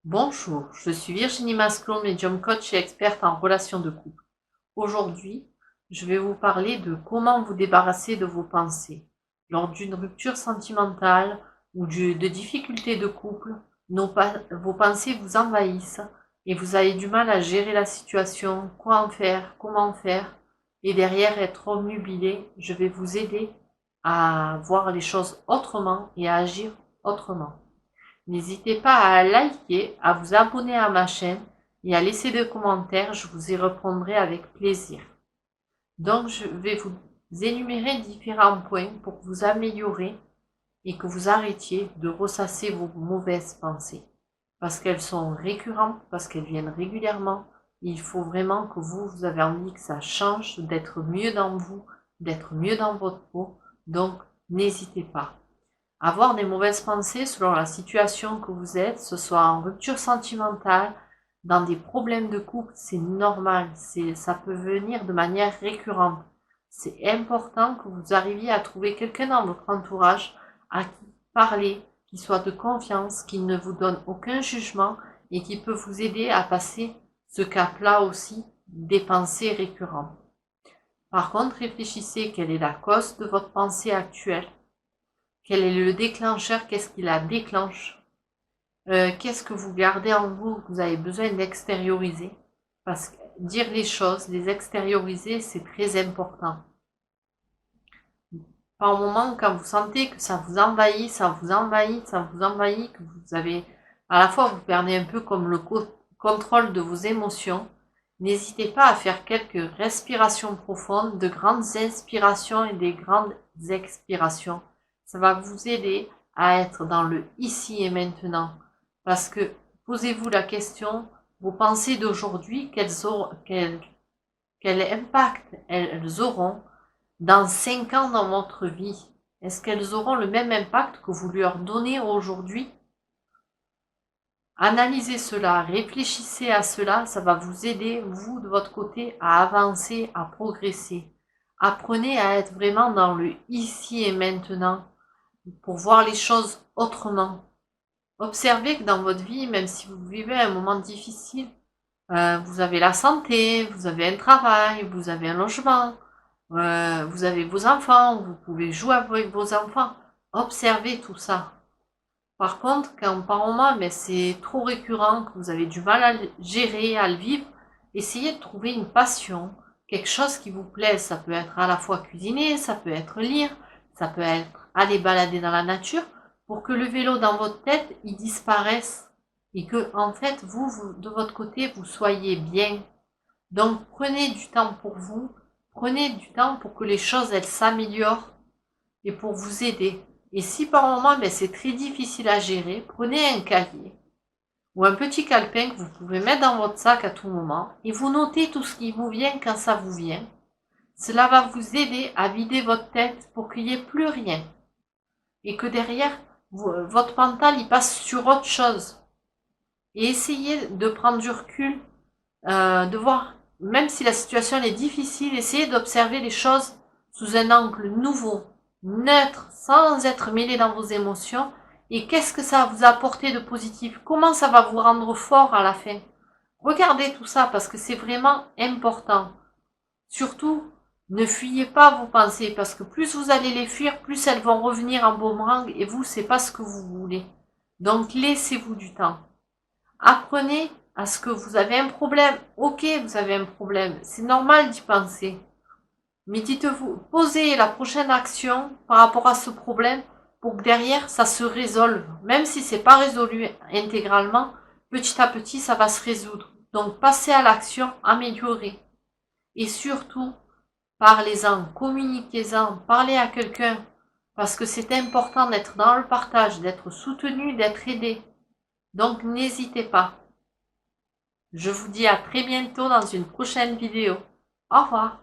Bonjour, je suis Virginie Masclon, médium coach et experte en relations de couple. Aujourd'hui, je vais vous parler de comment vous débarrasser de vos pensées. Lors d'une rupture sentimentale ou de difficultés de couple, vos pensées vous envahissent et vous avez du mal à gérer la situation, quoi en faire, comment faire, et derrière être obnubilé, je vais vous aider à voir les choses autrement et à agir autrement. N'hésitez pas à liker, à vous abonner à ma chaîne et à laisser des commentaires, je vous y répondrai avec plaisir. Donc je vais vous énumérer différents points pour vous améliorer et que vous arrêtiez de ressasser vos mauvaises pensées. Parce qu'elles sont récurrentes, parce qu'elles viennent régulièrement. Il faut vraiment que vous avez envie que ça change, d'être mieux dans vous, d'être mieux dans votre peau. Donc n'hésitez pas. Avoir des mauvaises pensées selon la situation que vous êtes, ce soit en rupture sentimentale, dans des problèmes de couple, c'est normal, ça peut venir de manière récurrente. C'est important que vous arriviez à trouver quelqu'un dans votre entourage à qui parler, qui soit de confiance, qui ne vous donne aucun jugement et qui peut vous aider à passer ce cap-là aussi des pensées récurrentes. Par contre, réfléchissez quelle est la cause de votre pensée actuelle. Quel est le déclencheur? Qu'est-ce qui la déclenche? Qu'est-ce que vous gardez en vous que vous avez besoin d'extérioriser? Parce que dire les choses, les extérioriser, c'est très important. Par moment, quand vous sentez que ça vous envahit, ça vous envahit, ça vous envahit, que vous avez, à la fois vous perdez un peu comme le contrôle de vos émotions, n'hésitez pas à faire quelques respirations profondes, de grandes inspirations et des grandes expirations. Ça va vous aider à être dans le ici et maintenant. Parce que posez-vous la question, vos pensées d'aujourd'hui, quel impact elles auront dans 5 ans dans votre vie? Est-ce qu'elles auront le même impact que vous leur donnez aujourd'hui? Analysez cela, réfléchissez à cela, ça va vous aider, vous, de votre côté, à avancer, à progresser. Apprenez à être vraiment dans le ici et maintenant pour voir les choses autrement. Observez que dans votre vie, même si vous vivez un moment difficile, vous avez la santé, vous avez un travail, vous avez un logement, vous avez vos enfants, vous pouvez jouer avec vos enfants. Observez tout ça. Par contre, quand par moment, mais c'est trop récurrent, que vous avez du mal à le gérer, à le vivre, essayez de trouver une passion, quelque chose qui vous plaise. Ça peut être à la fois cuisiner, ça peut être lire, ça peut être aller balader dans la nature, pour que le vélo dans votre tête, il disparaisse et que, en fait, vous, de votre côté, vous soyez bien. Donc, prenez du temps pour vous, prenez du temps pour que les choses, elles s'améliorent et pour vous aider. Et si par moment, c'est très difficile à gérer, prenez un cahier ou un petit calepin que vous pouvez mettre dans votre sac à tout moment et vous notez tout ce qui vous vient quand ça vous vient. Cela va vous aider à vider votre tête pour qu'il n'y ait plus rien et que derrière, votre mental il passe sur autre chose. Et essayez de prendre du recul, de voir, même si la situation est difficile, essayez d'observer les choses sous un angle nouveau, neutre, sans être mêlé dans vos émotions. Et qu'est-ce que ça va vous apporter de positif? Comment ça va vous rendre fort à la fin? Regardez tout ça parce que c'est vraiment important. Surtout, ne fuyez pas vos pensées parce que plus vous allez les fuir, plus elles vont revenir en boomerang et vous, c'est pas ce que vous voulez. Donc laissez-vous du temps. Apprenez à ce que vous avez un problème. Ok, vous avez un problème. C'est normal d'y penser. Mais dites-vous, posez la prochaine action par rapport à ce problème pour que derrière, ça se résolve. Même si c'est pas résolu intégralement, petit à petit, ça va se résoudre. Donc, passez à l'action, améliorez. Et surtout, parlez-en, communiquez-en, parlez à quelqu'un. Parce que c'est important d'être dans le partage, d'être soutenu, d'être aidé. Donc, n'hésitez pas. Je vous dis à très bientôt dans une prochaine vidéo. Au revoir.